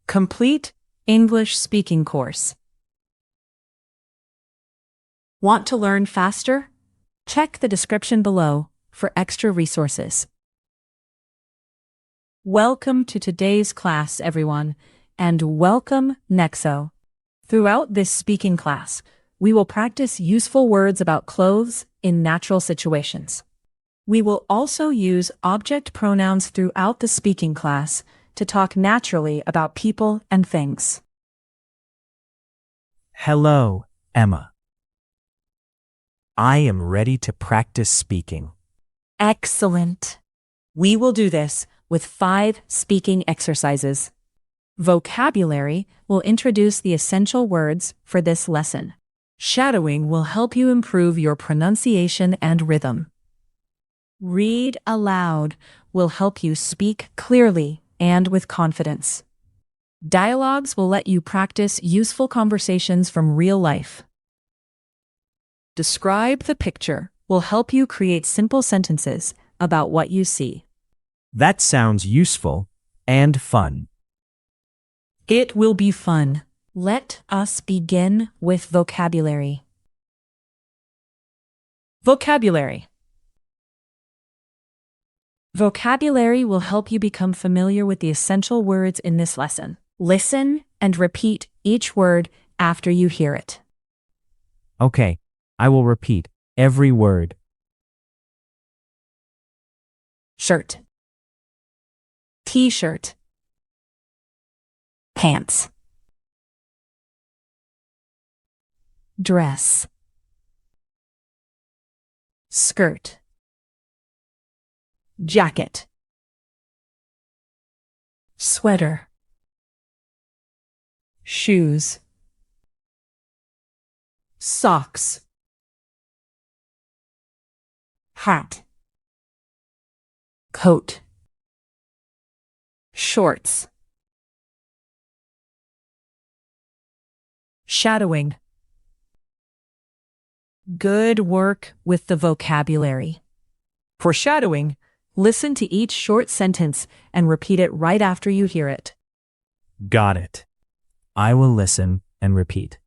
Complete English speaking course. Want to learn faster? Check the description below for extra resources. Welcome to today's class, everyone, and welcome, Nexo. Throughout this speaking class, we will practice useful words about clothes in natural situations. We will also use object pronouns throughout the speaking class to talk naturally about people and things. Hello, Emma. I am ready to practice speaking. Excellent. We will do this with 5 speaking exercises. Vocabulary will introduce the essential words for this lesson. Shadowing will help you improve your pronunciation and rhythm. Read aloud will help you speak clearly and with confidence. Dialogues will let you practice useful conversations from real life. Describe the picture will help you create simple sentences about what you see. That sounds useful and fun. It will be fun. Let us begin with vocabulary. Vocabulary. Vocabulary will help you become familiar with the essential words in this lesson. Listen and repeat each word after you hear it. Okay, I will repeat every word. Shirt. T-shirt. Pants. Dress. Skirt. Jacket. Sweater. Shoes. Socks. Hat. Coat. Shorts. Shadowing. Good work with the vocabulary. For shadowing, listen to each short sentence and repeat it right after you hear it. Got it. I will listen and repeat.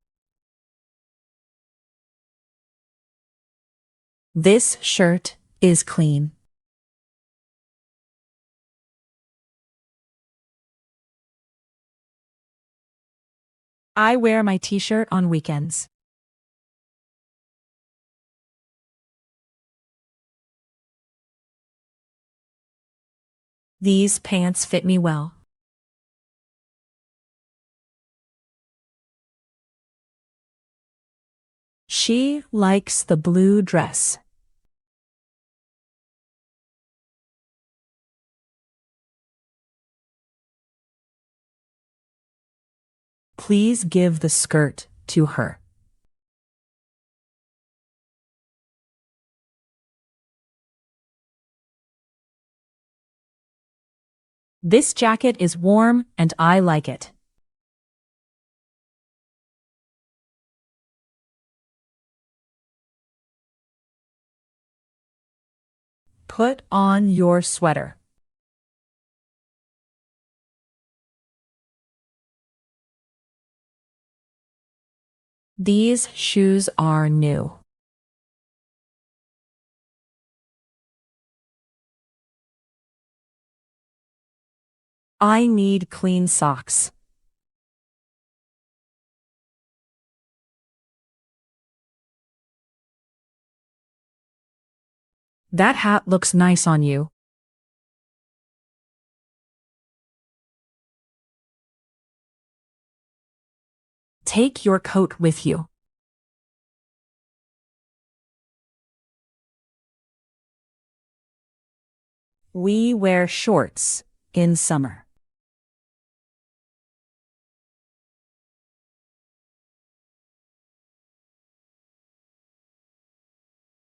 This shirt is clean. I wear my t-shirt on weekends. These pants fit me well. She likes the blue dress. Please give the skirt to her. This jacket is warm and I like it. Put on your sweater. These shoes are new. I need clean socks. That hat looks nice on you. Take your coat with you. We wear shorts in summer.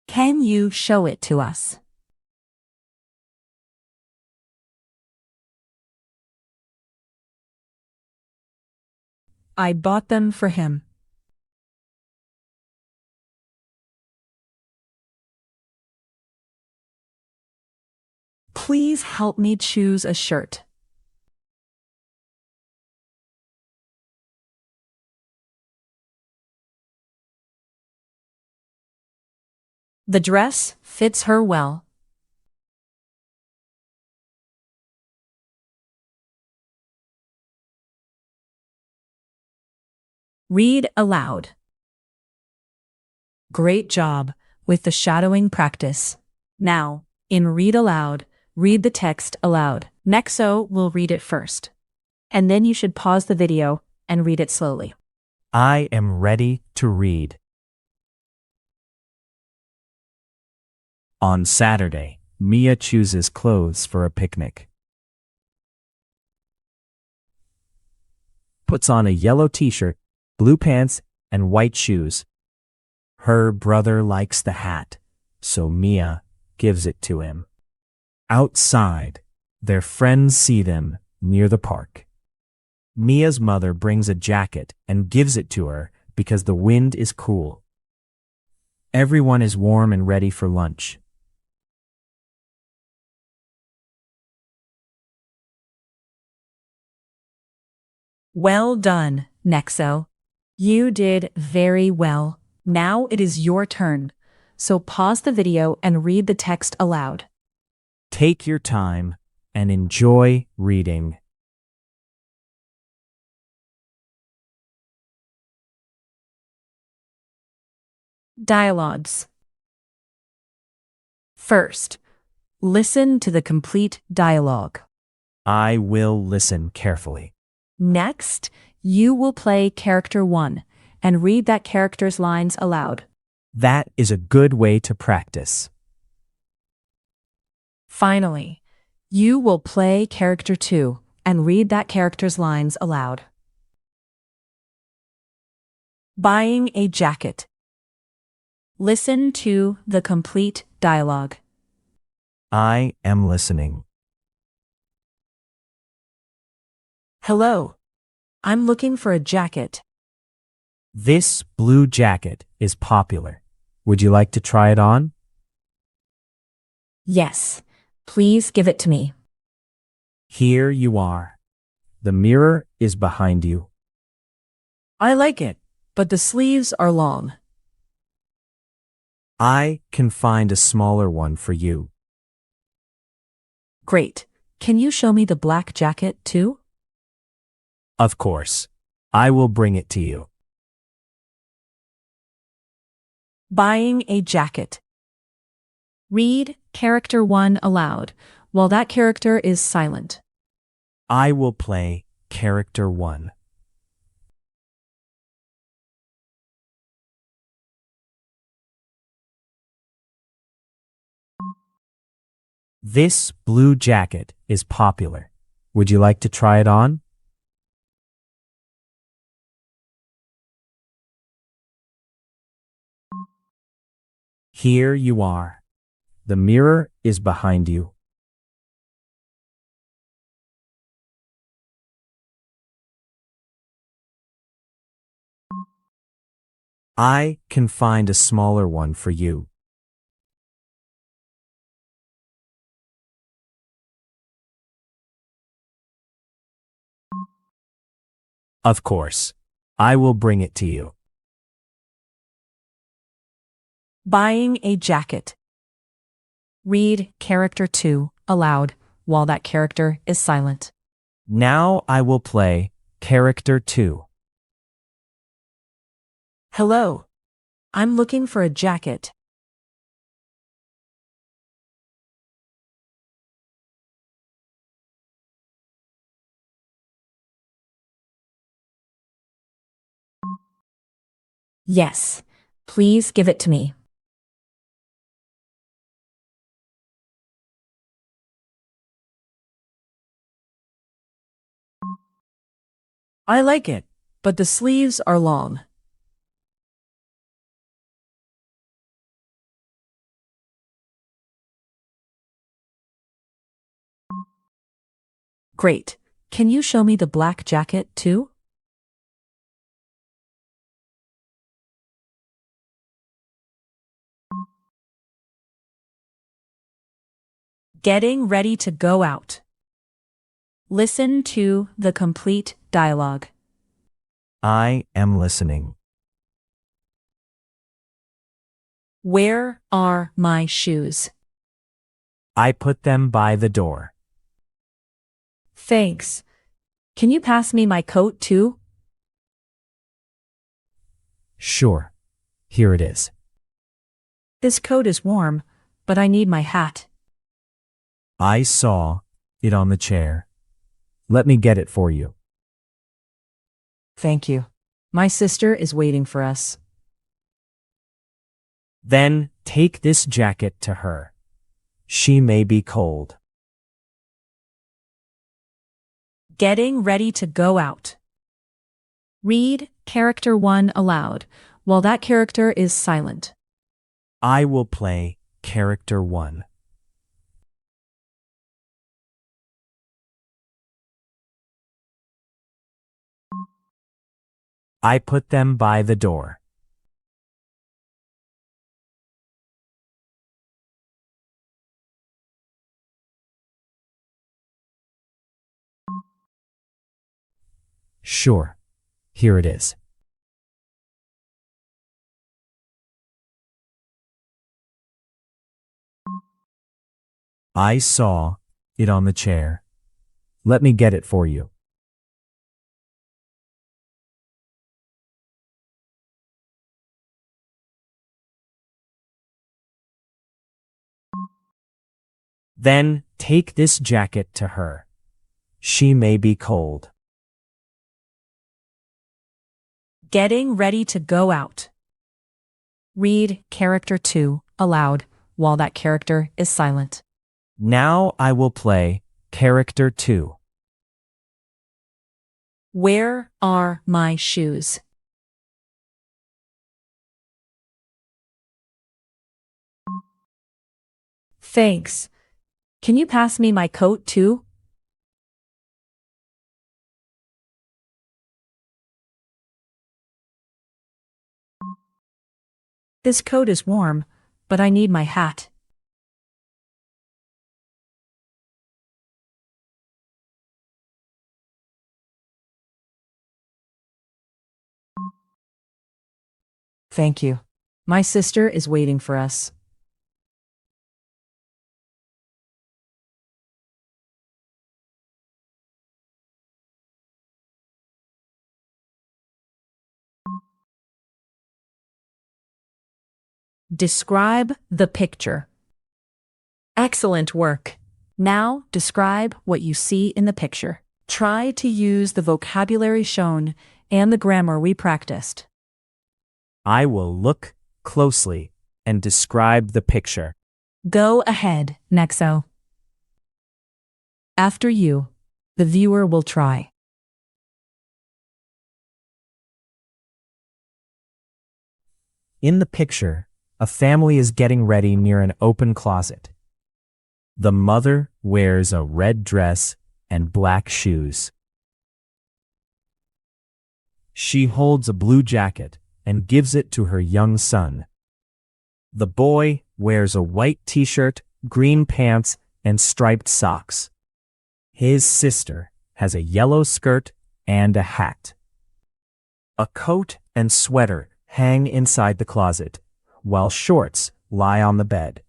Can you show it to us? I bought them for him. Please help me choose a shirt. The dress fits her well. Read aloud. Great job with the shadowing practice. Now, in Read Aloud, read the text aloud. Nexo will read it first. And then you should pause the video and read it slowly. I am ready to read. On Saturday, Mia chooses clothes for a picnic. Puts on a yellow t-shirt, blue pants, and white shoes. Her brother likes the hat, so Mia gives it to him. Outside, their friends see them near the park. Mia's mother brings a jacket and gives it to her because the wind is cool. Everyone is warm and ready for lunch. Well done, Nexo. You did very well. Now it is your turn, so pause the video and read the text aloud. Take your time and enjoy reading. Dialogues. First, listen to the complete dialogue. I will listen carefully. Next, you will play character 1 and read that character's lines aloud. That is a good way to practice. Finally, you will play character 2 and read that character's lines aloud. Buying a jacket. Listen to the complete dialogue. I am listening. Hello. I'm looking for a jacket. This blue jacket is popular. Would you like to try it on? Yes. Please give it to me. Here you are. The mirror is behind you. I like it, but the sleeves are long. I can find a smaller one for you. Great. Can you show me the black jacket too? Of course. I will bring it to you. Buying a jacket. Read character 1 aloud while that character is silent. I will play character 1. This blue jacket is popular. Would you like to try it on? Here you are. The mirror is behind you. I can find a smaller one for you. Of course. I will bring it to you. Buying a jacket. Read character 2 aloud while that character is silent. Now I will play character 2. Hello. I'm looking for a jacket. Yes. Please give it to me. I like it, but the sleeves are long. Great. Can you show me the black jacket too? Getting ready to go out. Listen to the complete dialogue. I am listening. Where are my shoes? I put them by the door. Thanks. Can you pass me my coat too? Sure. Here it is. This coat is warm, but I need my hat. I saw it on the chair. Let me get it for you. Thank you. My sister is waiting for us. Then take this jacket to her. She may be cold. Getting ready to go out. Read character 1 aloud while that character is silent. I will play character 1. I put them by the door. Sure. Here it is. I saw it on the chair. Let me get it for you. Then take this jacket to her. She may be cold. Getting ready to go out. Read character 2 aloud while that character is silent. Now I will play character 2. Where are my shoes? Thanks. Can you pass me my coat too? This coat is warm, but I need my hat. Thank you. My sister is waiting for us. Describe the picture. Excellent work. Now describe what you see in the picture. Try to use the vocabulary shown and the grammar we practiced. I will look closely and describe the picture. Go ahead, Nexo. After you, the viewer will try. In the picture, a family is getting ready near an open closet. The mother wears a red dress and black shoes. She holds a blue jacket and gives it to her young son. The boy wears a white t-shirt, green pants, and striped socks. His sister has a yellow skirt and a hat. A coat and sweater hang inside the closet, while shorts lie on the bed.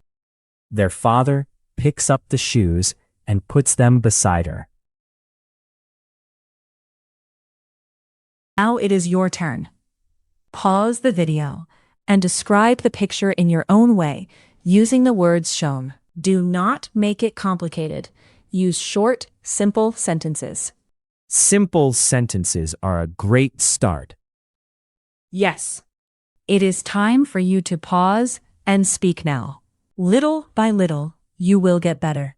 Their father picks up the shoes and puts them beside her. Now it is your turn. Pause the video and describe the picture in your own way using the words shown. Do not make it complicated. Use short, simple sentences. Simple sentences are a great start. Yes. It is time for you to pause and speak now. Little by little, you will get better.